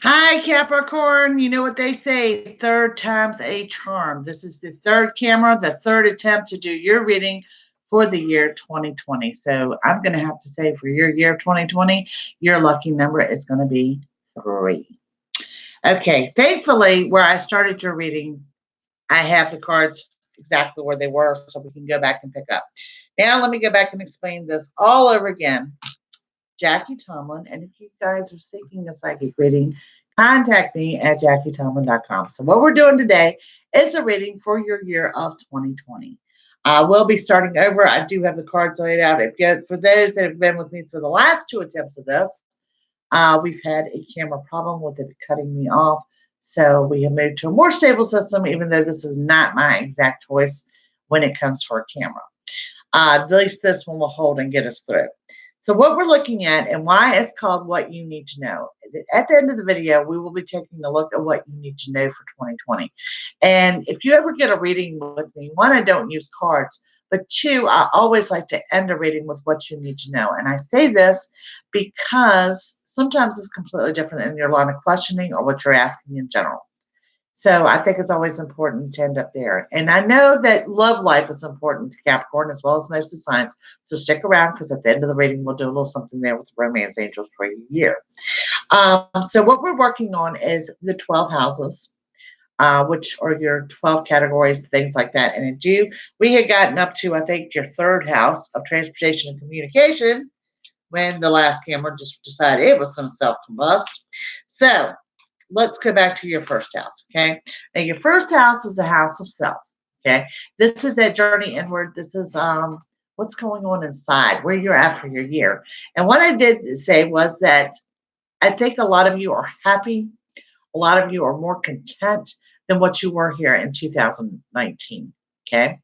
Hi, Capricorn. You know what they say, third time's a charm. This is the third camera, the third attempt to do your reading for the year 2020. So I'm going to have to say for your year 2020, your lucky number is going to be 3. Okay, thankfully, where I started your reading, I have the cards exactly where they were so we can go back and pick up. Now, let me go back and explain this all over again. Jackie Tomlin. And if you guys are seeking a psychic reading, contact me at JackieTomlin.com. So, what we're doing today is a reading for your year of 2020. I will be starting over. I do have the cards laid out. For those that have been with me for the last 2 attempts of this, we've had a camera problem with it cutting me off. So, we have moved to a more stable system, even though this is not my exact choice when it comes for a camera. At least this one will hold and get us through. So what we're looking at and why it's called What You Need to Know. At the end of the video, we will be taking a look at what you need to know for 2020. And if you ever get a reading with me, one, I don't use cards, but two, I always like to end a reading with what you need to know. And I say this because sometimes it's completely different in your line of questioning or what you're asking in general. So I think it's always important to end up there. And I know that love life is important to Capricorn as well as most of the signs. So stick around because at the end of the reading, we'll do a little something there with the romance angels for your year. So what we're working on is the 12 houses, which are your 12 categories, things like that. And in June, we had gotten up to, I think, your third house of transportation and communication when the last camera just decided it was going to self-combust. So let's go back to your first house. Okay. Now your first house is a house of self. Okay. This is a journey inward. This is what's going on inside, where you're at for your year. And what I did say was that I think a lot of you are happy. A lot of you are more content than what you were here in 2019. Okay.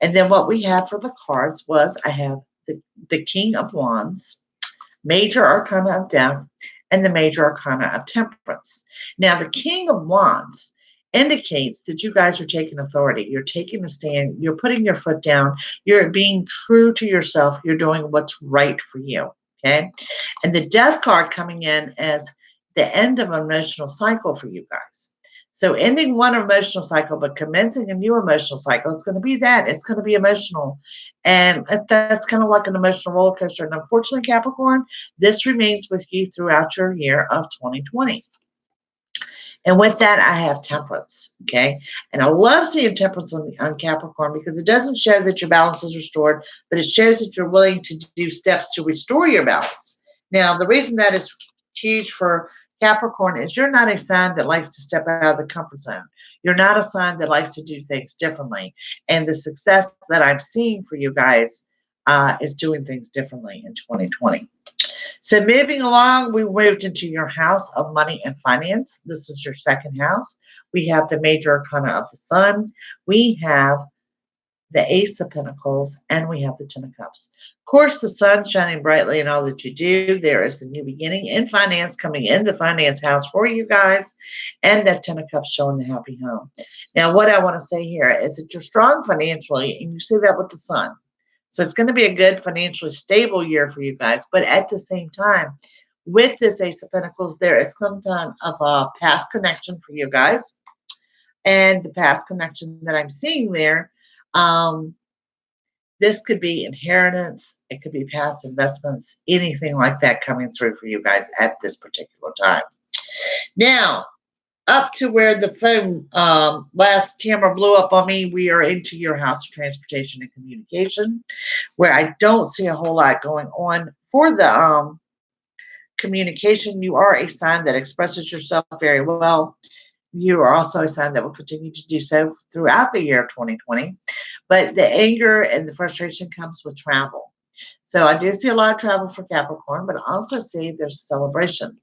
And then what we have for the cards was I have the King of Wands, Major Arcana of Death, and the Major Arcana of Temperance. Now, the King of Wands indicates that you guys are taking authority. You're taking a stand. You're putting your foot down. You're being true to yourself. You're doing what's right for you. Okay. And the Death card coming in as the end of an emotional cycle for you guys. So ending one emotional cycle, but commencing a new emotional cycle, it's going to be that. It's going to be emotional. And that's kind of like an emotional roller coaster. And unfortunately, Capricorn, this remains with you throughout your year of 2020. And with that, I have temperance. Okay. And I love seeing temperance on Capricorn because it doesn't show that your balance is restored, but it shows that you're willing to do steps to restore your balance. Now, the reason that is huge for Capricorn is you're not a sign that likes to step out of the comfort zone. You're not a sign that likes to do things differently. And the success that I'm seeing for you guys is doing things differently in 2020. So moving along, we moved into your house of money and finance. This is your second house. We have the Major Arcana of the Sun. We have the Ace of Pentacles, and we have the Ten of Cups. Of course, the sun shining brightly in all that you do. There is a new beginning in finance coming in the finance house for you guys, and that Ten of Cups showing the happy home. Now, what I want to say here is that you're strong financially, and you see that with the sun. So it's going to be a good financially stable year for you guys. But at the same time, with this Ace of Pentacles, there is some time of a past connection for you guys. And the past connection that I'm seeing there, this could be inheritance. It could be past investments, anything like that coming through for you guys at this particular time. Now, up to where the phone last camera blew up on me, we are into your house of transportation and communication, where I don't see a whole lot going on for the communication. You are a sign that expresses yourself very well. You are also a sign that will continue to do so throughout the year of 2020. But the anger and the frustration comes with travel. So I do see a lot of travel for Capricorn, but I also see there's a celebration.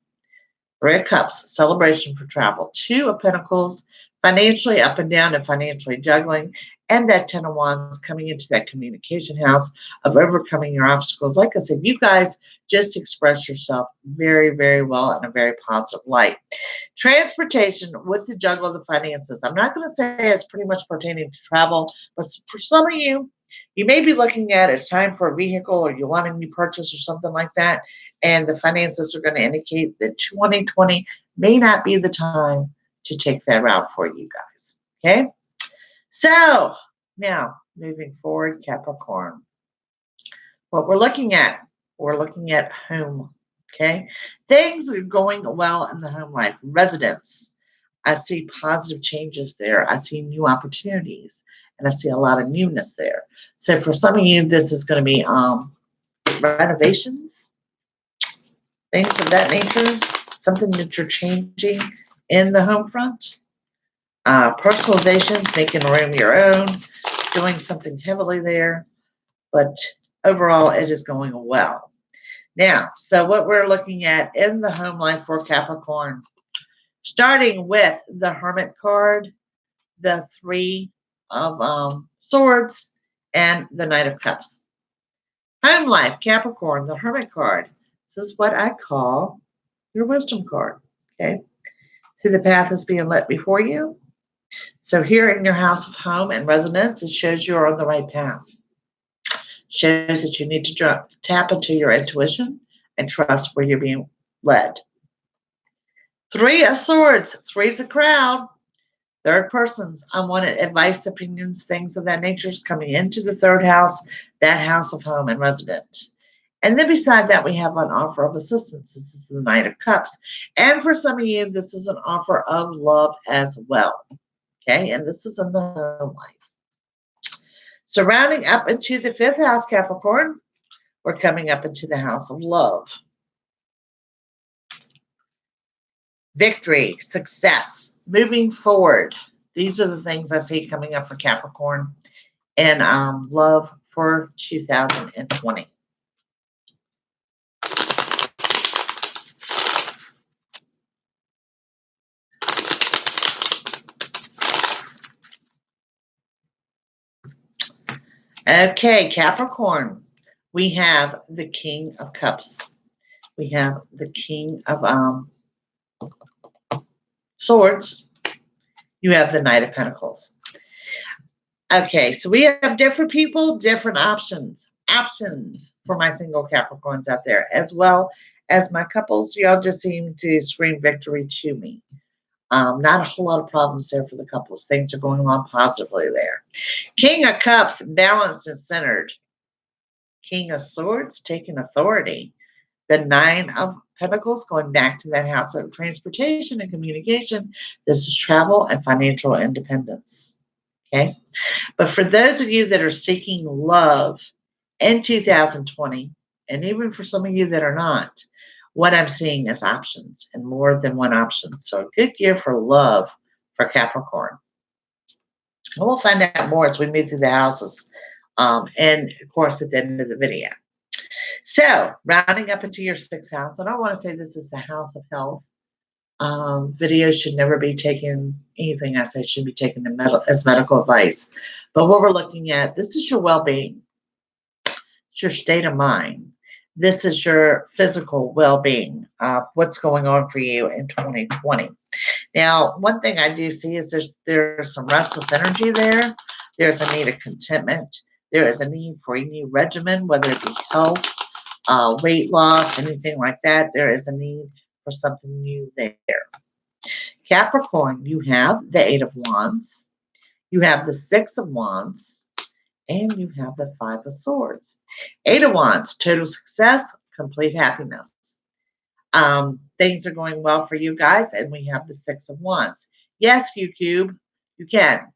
Three of Cups, celebration for travel. Two of Pentacles, financially up and down and financially juggling. And that Ten of Wands coming into that communication house of overcoming your obstacles. Like I said, you guys just express yourself very, very well in a very positive light. Transportation with the juggle of the finances. I'm not going to say it's pretty much pertaining to travel, but for some of you, You may be looking at it's time for a vehicle or you want a new purchase or something like that. And the finances are going to indicate that 2020 may not be the time to take that route for you guys. Okay. So now moving forward, Capricorn. What we're looking at home. Okay. Things are going well in the home life. Residence. I see positive changes there. I see new opportunities and I see a lot of newness there. So for some of you, this is going to be renovations, things of that nature, something that you're changing in the home front. Personalization, making a room your own, doing something heavily there, but overall it is going well. Now, so what we're looking at in the home life for Capricorn, starting with the Hermit card, the Three of Swords, and the Knight of Cups. Home life, Capricorn, the Hermit card. This is what I call your wisdom card. Okay. See the path is being lit before you. So here in your house of home and residence, it shows you're on the right path. Shows that you need to tap into your intuition and trust where you're being led. Three of Swords. Three's a crowd. Third persons, unwanted advice, opinions, things of that nature is coming into the third house, that house of home and residence. And then beside that, we have an offer of assistance. This is the Knight of Cups. And for some of you, this is an offer of love as well. Okay, and this is in the home life. Surrounding up into the fifth house, Capricorn, we're coming up into the house of love. Victory, success, moving forward. These are the things I see coming up for Capricorn and love for 2020. Okay, Capricorn, we have the King of Cups. We have the King of Swords. You have the Knight of Pentacles. Okay, so we have different people, different options for my single Capricorns out there, as well as my couples. Y'all just seem to scream victory to me. Not a whole lot of problems there for the couples. Things are going on positively there. King of Cups, balanced and centered. King of Swords, taking authority. The Nine of Pentacles, going back to that house of transportation and communication. This is travel and financial independence. Okay. But for those of you that are seeking love in 2020, and even for some of you that are not, what I'm seeing is options and more than one option. So a good year for love for Capricorn. And we'll find out more as we move through the houses and, of course, at the end of the video. So rounding up into your sixth house, and I want to say this is the house of health. Videos should never be taken, anything I say should be taken as medical advice. But what we're looking at, this is your well-being. It's your state of mind. This is your physical well-being, what's going on for you in 2020. Now, one thing I do see is there's some restless energy there. There's a need of contentment. There is a need for a new regimen, whether it be health, weight loss, anything like that. There is a need for something new there. Capricorn, you have the Eight of Wands, you have the Six of Wands, and you have the Five of Swords. Eight of Wands, total success, complete happiness. Things are going well for you guys, and we have the Six of Wands. Yes, YouTube, you can.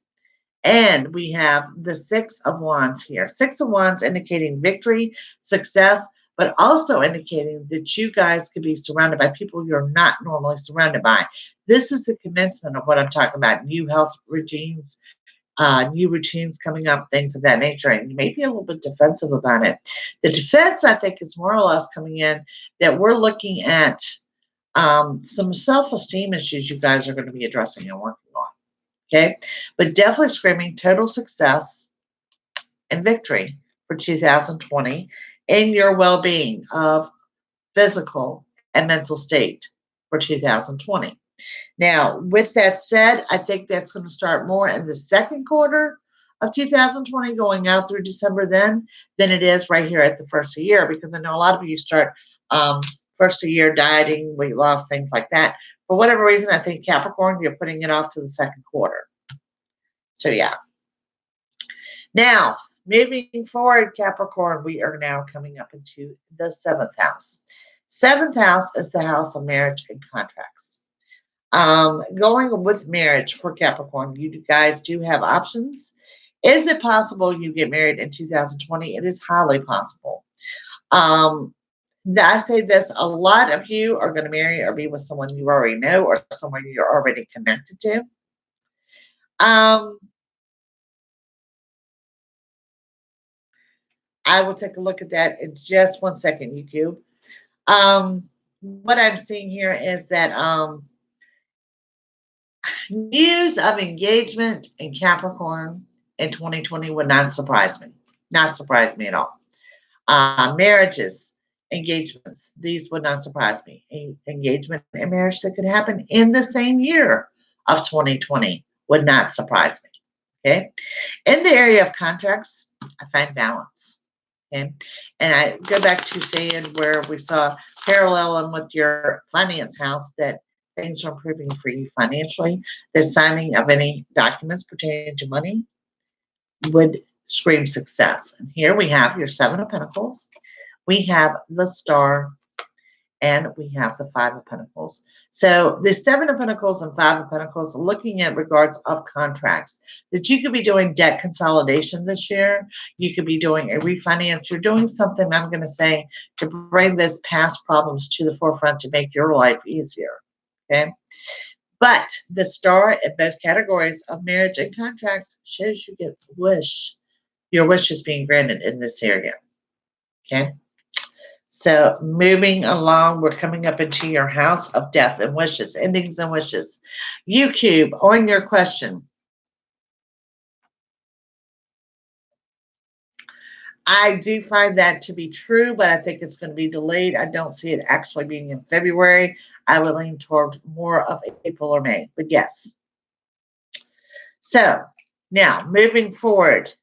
And we have the Six of Wands here. Six of Wands indicating victory, success, but also indicating that you guys could be surrounded by people you're not normally surrounded by. This is the commencement of what I'm talking about, new health routines, new routines coming up, things of that nature, and you may be a little bit defensive about it. The defense, I think, is more or less coming in that we're looking at some self-esteem issues you guys are going to be addressing and working on. Okay, but definitely screaming total success and victory for 2020 in your well-being of physical and mental state for 2020. Now, with that said, I think that's going to start more in the second quarter of 2020 going out through December then than it is right here at the first of the year, because I know a lot of you start first of the year dieting, weight loss, things like that. For whatever reason, I think Capricorn, you're putting it off to the second quarter. So yeah. Now, moving forward, Capricorn, we are now coming up into the seventh house. Seventh house is the house of marriage and contracts. Going with marriage for Capricorn, you guys do have options. Is it possible you get married in 2020? It is highly possible. I say this, a lot of you are going to marry or be with someone you already know or someone you're already connected to. I will take a look at that in just 1 second, YouTube. What I'm seeing here is that news of engagement in Capricorn in 2020 would not surprise me. Not surprise me at all. Marriages, engagements, these would not surprise me. Engagement and marriage that could happen in the same year of 2020 would not surprise me. Okay. In the area of contracts, I find balance. Okay. And I go back to saying where we saw paralleling with your finance house that things are improving for you financially. The signing of any documents pertaining to money would scream success. And here we have your Seven of Pentacles. We have the Star, and we have the Five of Pentacles. So the Seven of Pentacles and Five of Pentacles, looking at regards of contracts, that you could be doing debt consolidation this year. You could be doing a refinance. You're doing something, I'm going to say, to bring those past problems to the forefront to make your life easier. Okay. But the Star in both categories of marriage and contracts shows you get your wish is being granted in this area. Okay. So moving along, we're coming up into your house of death and wishes, endings and wishes. YouTube, on your question. I do find that to be true, but I think it's going to be delayed. I don't see it actually being in February. I would lean toward more of April or May, but yes. So now moving forward,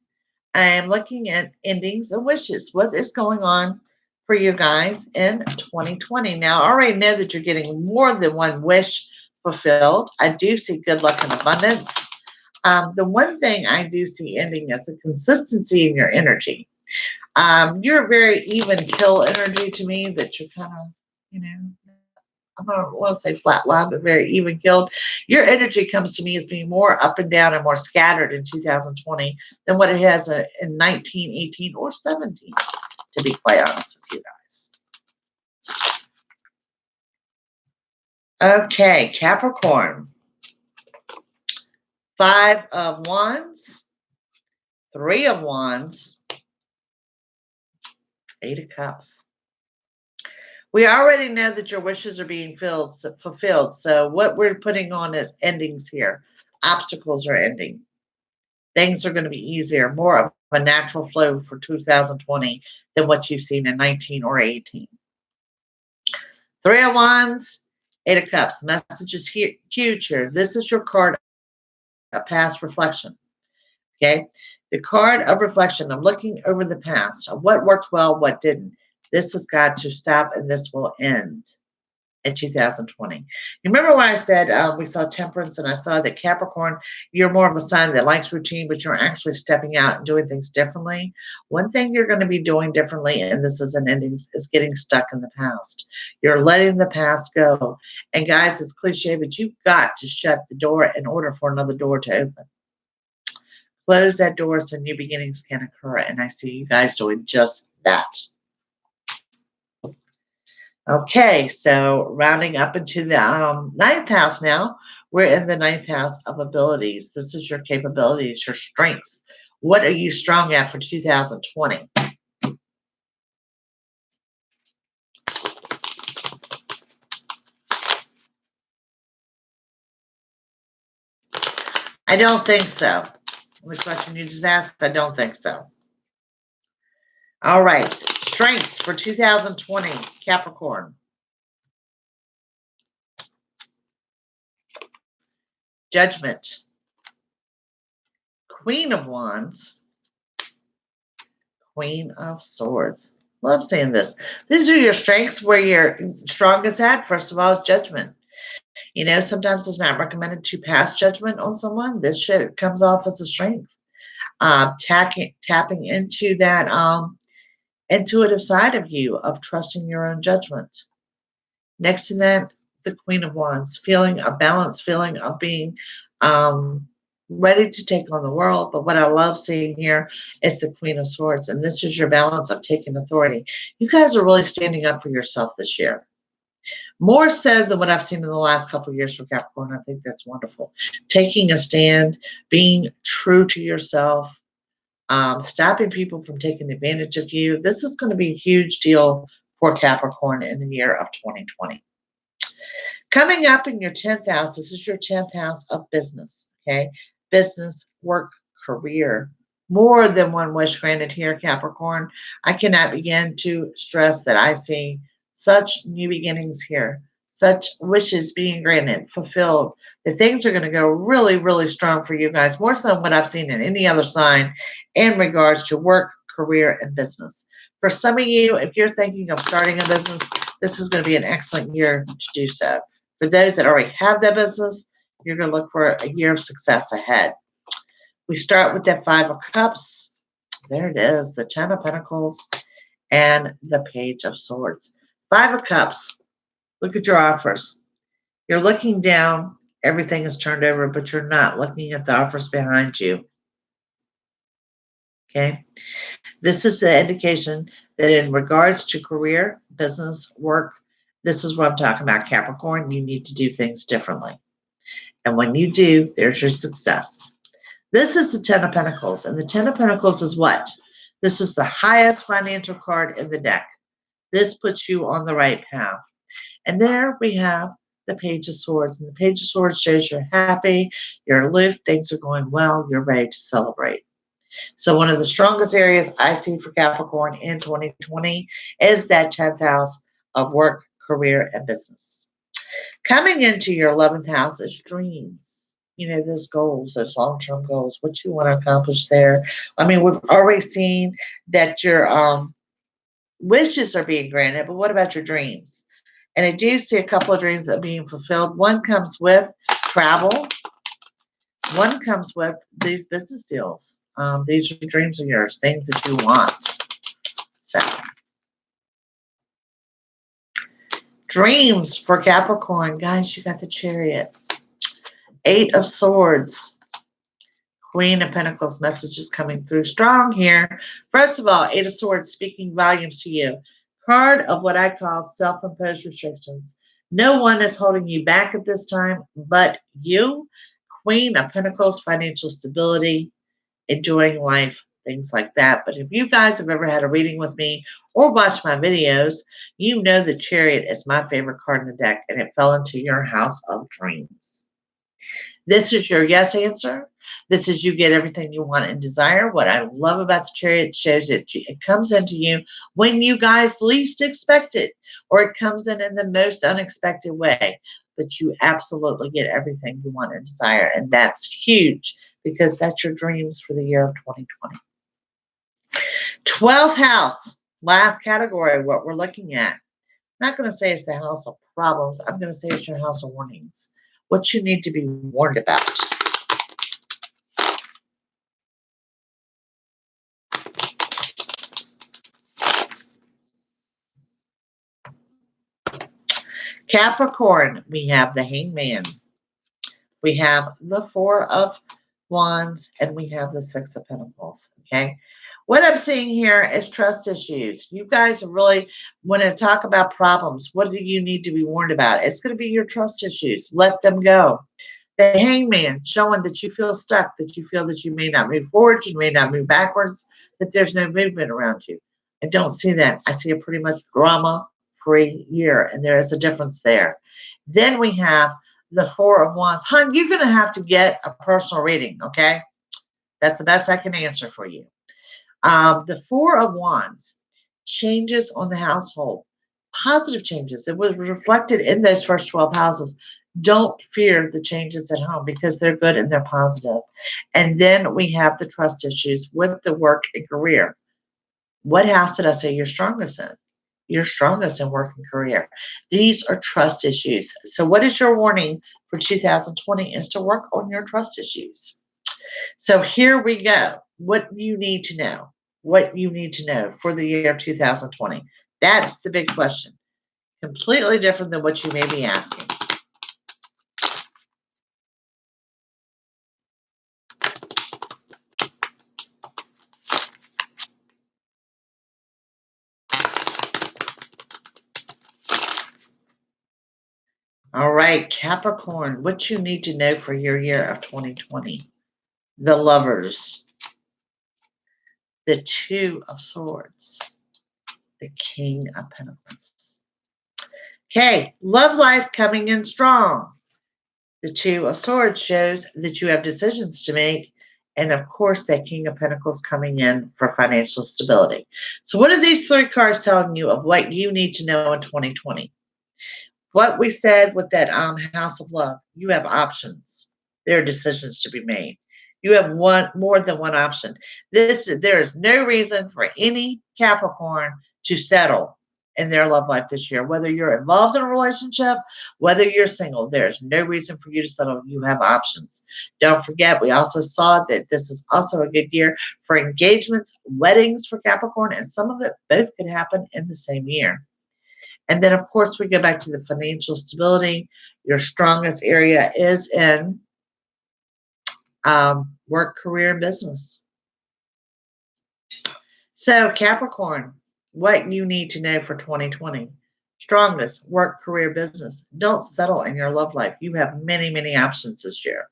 I am looking at endings and wishes. What is going on for you guys in 2020? Now, I already know that you're getting more than one wish fulfilled. I do see good luck and abundance. The one thing I do see ending is a consistency in your energy. You're very even kill energy to me, that you're kind of, I don't want to say flat line, but very even killed. Your energy comes to me as being more up and down and more scattered in 2020 than what it has in 19, 18, or 17, to be quite honest with you guys. Okay, Capricorn. Five of Wands, Three of Wands, Eight of Cups. We already know that your wishes are being fulfilled. So what we're putting on is endings here. Obstacles are ending. Things are going to be easier, more of a natural flow for 2020 than what you've seen in 19 or 18. Three of Wands, Eight of Cups. Messages here, huge here. This is your card of past reflection. Okay. The card of reflection. I'm looking over the past. What worked well, what didn't. This has got to stop, and this will end in 2020. You remember when I said we saw temperance, and I saw that Capricorn, you're more of a sign that likes routine, but you're actually stepping out and doing things differently. One thing you're going to be doing differently, and this is an ending, is getting stuck in the past. You're letting the past go. And guys, it's cliche, but you've got to shut the door in order for another door to open. Close that door so new beginnings can occur. And I see you guys doing just that. Okay, so rounding up into the ninth house now. We're in the ninth house of abilities. This is your capabilities, your strengths. What are you strong at for 2020? I don't think so. The question you just asked, I don't think so. All right, strengths for 2020, Capricorn. Judgment, Queen of Wands, Queen of Swords. Love seeing this. These are your strengths, where you're strongest at. First of all, is judgment. Sometimes it's not recommended to pass judgment on someone. This shit comes off as a strength. Tapping into that intuitive side of you of trusting your own judgment. Next to that, the Queen of Wands, feeling a balanced feeling of being ready to take on the world. But what I love seeing here is the Queen of Swords, and this is your balance of taking authority. You guys are really standing up for yourself this year. More so than what I've seen in the last couple of years for Capricorn. I think that's wonderful. Taking a stand, being true to yourself, stopping people from taking advantage of you. This is going to be a huge deal for Capricorn in the year of 2020. Coming up in your 10th house, this is your 10th house of business, okay? Business, work, career. More than one wish granted here, Capricorn. I cannot begin to stress that I see such new beginnings here, such wishes being granted, fulfilled. The things are going to go really, really strong for you guys, more so than what I've seen in any other sign in regards to work, career, and business. For some of you, if you're thinking of starting a business, this is going to be an excellent year to do so. For those that already have that business, you're going to look for a year of success ahead. We start with that Five of Cups. There it is, the Ten of Pentacles and the Page of Swords. Five of Cups. Look at your offers. You're looking down. Everything is turned over, but you're not looking at the offers behind you. Okay? This is the indication that in regards to career, business, work, this is what I'm talking about, Capricorn. You need to do things differently. And when you do, there's your success. This is the Ten of Pentacles. And the Ten of Pentacles is what? This is the highest financial card in the deck. This puts you on the right path. And there we have the Page of Swords. And the Page of Swords shows you're happy, you're aloof, things are going well, you're ready to celebrate. So one of the strongest areas I see for Capricorn in 2020 is that 10th house of work, career, and business. Coming into your 11th house is dreams. Those goals, those long-term goals, what you want to accomplish there. I mean, we've already seen that your wishes are being granted, but what about your dreams? And I do see a couple of dreams that are being fulfilled. One comes with travel. One comes with these business deals. These are dreams of yours, things that you want. So, dreams for Capricorn. Guys, you got the Chariot. Eight of Swords. Queen of Pentacles. Messages coming through strong here. First of all, Eight of Swords speaking volumes to you. Card of what I call self-imposed restrictions. No one is holding you back at this time but you. Queen of Pentacles, financial stability, enjoying life, things like that. But if you guys have ever had a reading with me or watched my videos, you know the Chariot is my favorite card in the deck, and it fell into your house of dreams. This is your yes answer. This is you get everything you want and desire. What I love about the Chariot shows that it comes into you when you guys least expect it, or it comes in the most unexpected way. But you absolutely get everything you want and desire, and that's huge because that's your dreams for the year of 2020. 12th house, last category, what we're looking at. I'm not going to say it's the house of problems. I'm going to say it's your house of warnings. What you need to be warned about. Capricorn, we have the Hangman. We have the Four of Wands, and we have the Six of Pentacles, okay? What I'm seeing here is trust issues. You guys really want to talk about problems. What do you need to be warned about? It's going to be your trust issues. Let them go. The Hangman, showing that you feel stuck, that you feel that you may not move forward, you may not move backwards, that there's no movement around you. I don't see that. I see a pretty much drama-free year, and there is a difference there. Then we have the Four of Wands. Hun, you're going to have to get a personal reading, okay? That's the best I can answer for you. The Four of Wands, changes on the household, positive changes. It was reflected in those first 12 houses. Don't fear the changes at home because they're good and they're positive. And then we have the trust issues with the work and career. What house did I say you're strongest in? You're strongest in work and career. These are trust issues. So, what is your warning for 2020 is to work on your trust issues. So, here we go. What you need to know. What you need to know for the year 2020. That's the big question. Completely different than what you may be asking. All right, Capricorn, what you need to know for your year of 2020. The Lovers, the Two of Swords, the King of Pentacles. Okay, love life coming in strong. The Two of Swords shows that you have decisions to make. And of course, that King of Pentacles coming in for financial stability. So, what are these three cards telling you of what you need to know in 2020? What we said with that House of Love, you have options. There are decisions to be made. You have more than one option. There is no reason for any Capricorn to settle in their love life this year. Whether you're involved in a relationship, whether you're single, there's no reason for you to settle. You have options. Don't forget, we also saw that this is also a good year for engagements, weddings for Capricorn, and some of it both could happen in the same year. And then, of course, we go back to the financial stability. Your strongest area is in work, career, and business. So, Capricorn, what you need to know for 2020. Strongest work, career, business. Don't settle in your love life. You have many, many options this year.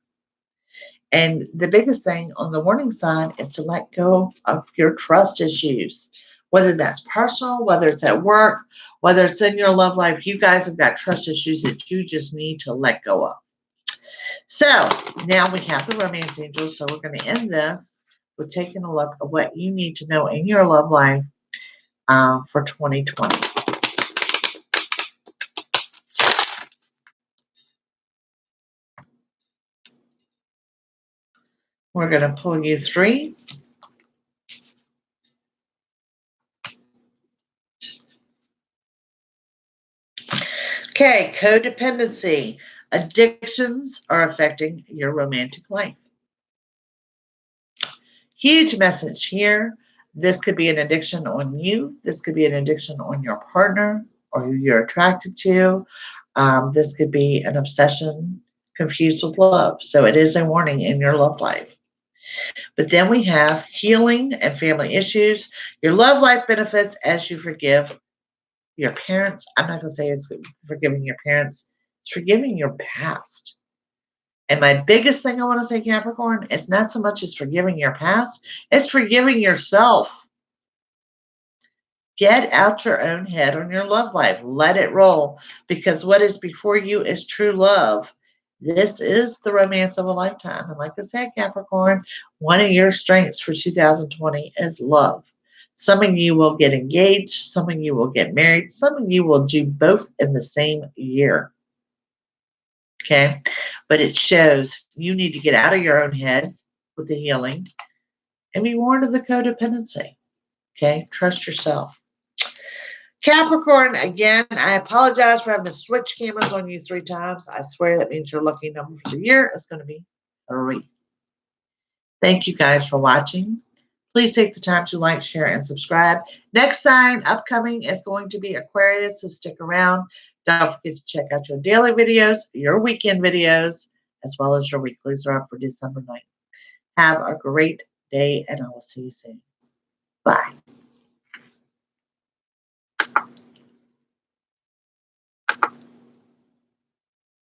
And the biggest thing on the warning sign is to let go of your trust issues, whether that's personal, whether it's at work, whether it's in your love life. You guys have got trust issues that you just need to let go of. So now we have the romance angels. So we're going to end this with taking a look at what you need to know in your love life for 2020. We're going to pull you three. Okay, codependency. Addictions are affecting your romantic life. Huge message here. This could be an addiction on you. This could be an addiction on your partner or who you're attracted to. This could be an obsession confused with love. So it is a warning in your love life. But then we have healing and family issues. Your love life benefits as you forgive your parents. I'm not going to say it's forgiving your parents. It's forgiving your past. And my biggest thing I want to say, Capricorn, is not so much as forgiving your past, it's forgiving yourself. Get out your own head on your love life. Let it roll. Because what is before you is true love. This is the romance of a lifetime. And like I said, Capricorn, one of your strengths for 2020 is love. Some of you will get engaged. Some of you will get married. Some of you will do both in the same year. Okay. But it shows you need to get out of your own head with the healing and be warned of the codependency. Okay. Trust yourself. Capricorn, again, I apologize for having to switch cameras on you 3 times. I swear that means your lucky number for the year is going to be 3. Thank you guys for watching. Please take the time to like, share, and subscribe. Next sign upcoming is going to be Aquarius, so stick around. Don't forget to check out your daily videos, your weekend videos, as well as your weeklies are up for December 9th. Have a great day, and I will see you soon. Bye.